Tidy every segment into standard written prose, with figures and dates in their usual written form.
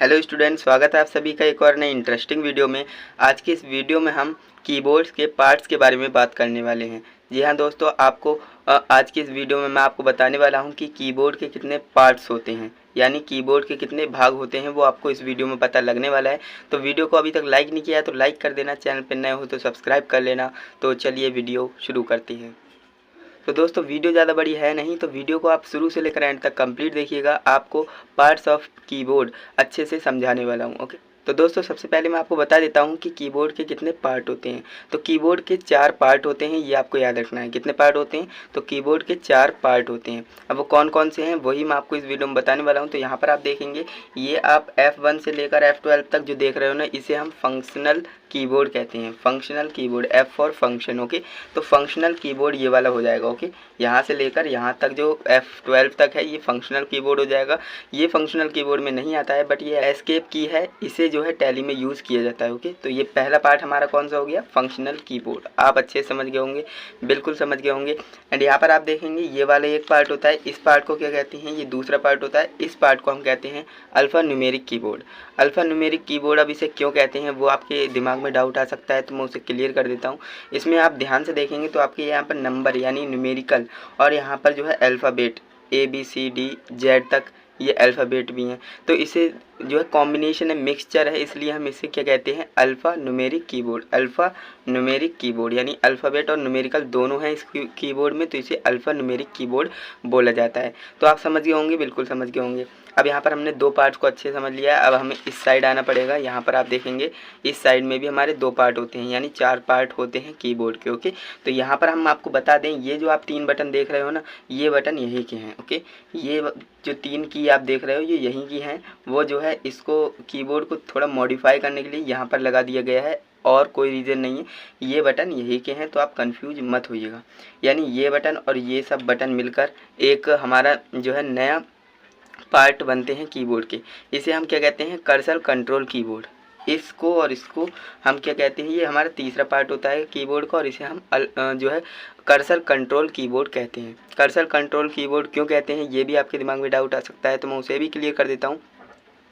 Hello student, स्वागत है आप सभी का एक और नई इंटरेस्टिंग वीडियो में। आज की इस वीडियो में हम कीबोर्ड्स के पार्ट्स के बारे में बात करने वाले हैं। जी हाँ दोस्तों, आपको आज की इस वीडियो में मैं आपको बताने वाला हूं कि कीबोर्ड के कितने पार्ट्स होते हैं, यानी कीबोर्ड के कितने भाग होते हैं, वो आपको इस वीडियो में पता लगने वाला है। तो वीडियो को अभी तक लाइक नहीं किया है तो लाइक कर देना, चैनल पर नए हो तो सब्सक्राइब कर लेना। तो चलिए वीडियो शुरू करते हैं। तो दोस्तों वीडियो ज़्यादा बड़ी है नहीं, तो वीडियो को आप शुरू से लेकर एंड तक कंप्लीट देखिएगा। आपको पार्ट्स ऑफ कीबोर्ड अच्छे से समझाने वाला हूँ। ओके, तो दोस्तों सबसे पहले मैं आपको बता देता हूँ कि कीबोर्ड के कितने पार्ट होते हैं। तो कीबोर्ड के 4 पार्ट होते हैं, ये आपको याद रखना है। कितने पार्ट होते हैं? तो कीबोर्ड के 4 पार्ट होते हैं। अब वो कौन कौन से हैं वही मैं आपको इस वीडियो में बताने वाला हूँ। तो यहाँ पर आप देखेंगे, ये आप F1 से लेकर F12 तक जो देख रहे हो ना, इसे हम फंक्शनल कीबोर्ड कहते हैं। Functional keyboard, F for function. Okay, तो फंक्शनल कीबोर्ड ये वाला हो जाएगा। ओके, यहाँ से लेकर यहाँ तक जो F12 तक है ये फंक्शनल कीबोर्ड हो जाएगा। ये फंक्शनल कीबोर्ड में नहीं आता है, बट ये एस्केप की है, इसे जो है टैली में यूज़ किया जाता है। ओके, तो ये पहला पार्ट हमारा कौन सा हो गया? Functional keyboard. आप अच्छे से समझ गए होंगे, बिल्कुल समझ गए होंगे। एंड यहाँ पर आप देखेंगे ये वाला एक पार्ट होता है, इस पार्ट को क्या कहते हैं? ये दूसरा पार्ट होता है, इस पार्ट को हम कहते हैं alpha numeric keyboard. Alpha numeric keyboard, अब इसे क्यों कहते हैं वो आपके दिमाग में डाउट आ सकता है, तो मैं उसे क्लियर कर देता हूँ। इसमें आप ध्यान से देखेंगे तो आपके यहाँ पर नंबर यानी न्यूमेरिकल, और यहाँ पर जो है अल्फ़ाबेट ABCD Z तक ये अल्फ़ाबेट भी हैं। तो इसे जो है कॉम्बिनेशन है, मिक्सचर है, इसलिए हम इसे क्या कहते हैं? Alpha numeric keyboard. Alpha numeric keyboard यानी अल्फ़ाबेट और न्यूमेरिकल दोनों हैं इस कीबोर्ड में, तो इसे अल्फ़ा न्यूमेरिक कीबोर्ड बोला जाता है। तो आप समझ गए होंगे, बिल्कुल समझ गए होंगे। अब यहाँ पर हमने 2 पार्ट्स को अच्छे से समझ लिया है। अब हमें इस साइड आना पड़ेगा। यहाँ पर आप देखेंगे इस साइड में भी हमारे 2 पार्ट होते हैं, यानी 4 पार्ट होते हैं कीबोर्ड के। ओके, तो यहाँ पर हम आपको बता दें, ये जो आप 3 बटन देख रहे हो ना, ये बटन यही के हैं। ओके, ये जो 3 की आप देख रहे हो ये यहीं की हैं। वो जो है इसको कीबोर्ड को थोड़ा मॉडिफाई करने के लिए यहाँ पर लगा दिया गया है, और कोई रीज़न नहीं है। ये बटन यही के हैं, तो आप कंफ्यूज मत होइएगा। यानी ये बटन और ये सब बटन मिलकर एक हमारा जो है नया पार्ट बनते हैं कीबोर्ड के। इसे हम क्या कहते हैं? Cursor control keyboard. इसको और इसको हम क्या कहते हैं? ये हमारा तीसरा पार्ट होता है कीबोर्ड का, और इसे हम जो है कर्सर कंट्रोल कीबोर्ड कहते हैं। कर्सर कंट्रोल कीबोर्ड क्यों कहते हैं, ये भी आपके दिमाग में डाउट आ सकता है, तो मैं उसे भी क्लियर कर देता हूँ।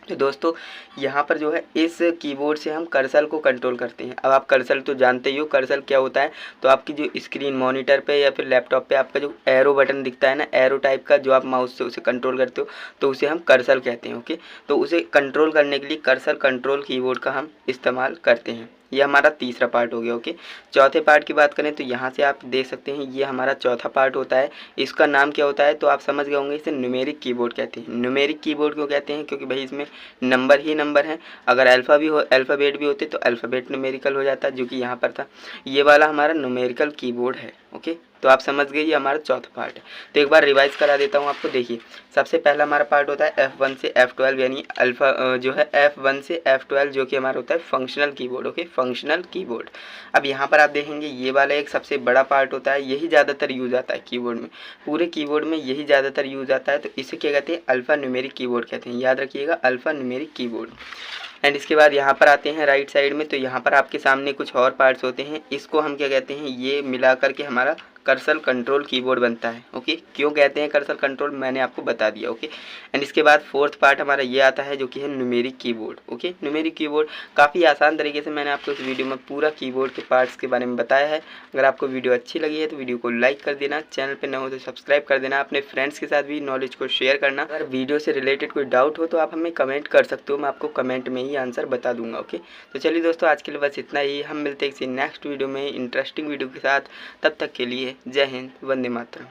तो दोस्तों यहाँ पर जो है इस कीबोर्ड से हम कर्सर को कंट्रोल करते हैं। अब आप कर्सर तो जानते ही हो, कर्सर क्या होता है। तो आपकी जो स्क्रीन मॉनिटर पे या फिर लैपटॉप पे आपका जो एरो बटन दिखता है ना, एरो टाइप का, जो आप माउस से उसे कंट्रोल करते हो, तो उसे हम कर्सर कहते हैं। ओके, तो उसे कंट्रोल करने के लिए कर्सर कंट्रोल कीबोर्ड का हम इस्तेमाल करते हैं। ये हमारा तीसरा पार्ट हो गया। ओके, चौथे पार्ट की बात करें तो यहाँ से आप देख सकते हैं ये हमारा चौथा पार्ट होता है। इसका नाम क्या होता है? तो आप समझ गए होंगे, इसे न्यूमेरिक कीबोर्ड कहते हैं। न्यूमेरिक कीबोर्ड क्यों कहते हैं? क्योंकि भाई इसमें नंबर ही नंबर हैं। अगर अल्फ़ाबेट भी होते तो अल्फ़ाबेट न्यूमेरिकल हो जाता, जो कि यहाँ पर था। ये वाला हमारा न्यूमेरिकल कीबोर्ड है। ओके, तो आप समझ गए ये हमारा चौथा पार्ट है। तो एक बार रिवाइज करा देता हूँ आपको। देखिए, सबसे पहला हमारा पार्ट होता है F1 से F12, यानी अल्फ़ा जो है F1 से F12, जो कि हमारा होता है functional keyboard. Okay, functional keyboard. अब यहाँ पर आप देखेंगे ये वाला एक सबसे बड़ा पार्ट होता है, यही ज़्यादातर यूज़ आता है कीबोर्ड में। पूरे कीबोर्ड में यही ज़्यादातर यूज़ आता है, तो इसे क्या कहते हैं? अल्फ़ा न्यूमेरिक कीबोर्ड कहते हैं। याद रखिएगा, अल्फ़ा न्यूमेरिक कीबोर्ड। एंड इसके बाद यहाँ पर आते हैं राइट साइड में, तो यहाँ पर आपके सामने कुछ और पार्ट्स होते हैं। इसको हम क्या कहते हैं? ये मिला करके हमारा कर्सर कंट्रोल कीबोर्ड बनता है। ओके, क्यों कहते हैं कर्सर कंट्रोल, मैंने आपको बता दिया। ओके, एंड इसके बाद फोर्थ पार्ट हमारा ये आता है, जो कि है numeric keyboard. Okay, numeric keyboard काफ़ी आसान तरीके से मैंने आपको इस वीडियो में पूरा कीबोर्ड के पार्ट्स के बारे में बताया है। अगर आपको वीडियो अच्छी लगी है तो वीडियो को लाइक कर देना, चैनल पर न हो तो सब्सक्राइब कर देना, अपने फ्रेंड्स के साथ भी नॉलेज को शेयर करना। अगर वीडियो से रिलेटेड कोई डाउट हो तो आप हमें कमेंट कर सकते हो, मैं आपको कमेंट में ही आंसर बता दूंगा। ओके, तो चलिए दोस्तों, आज के लिए बस इतना ही। हम मिलते हैं किसी नेक्स्ट वीडियो में इंटरेस्टिंग वीडियो के साथ। तब तक के लिए जय हिंद, वंदे मातरम।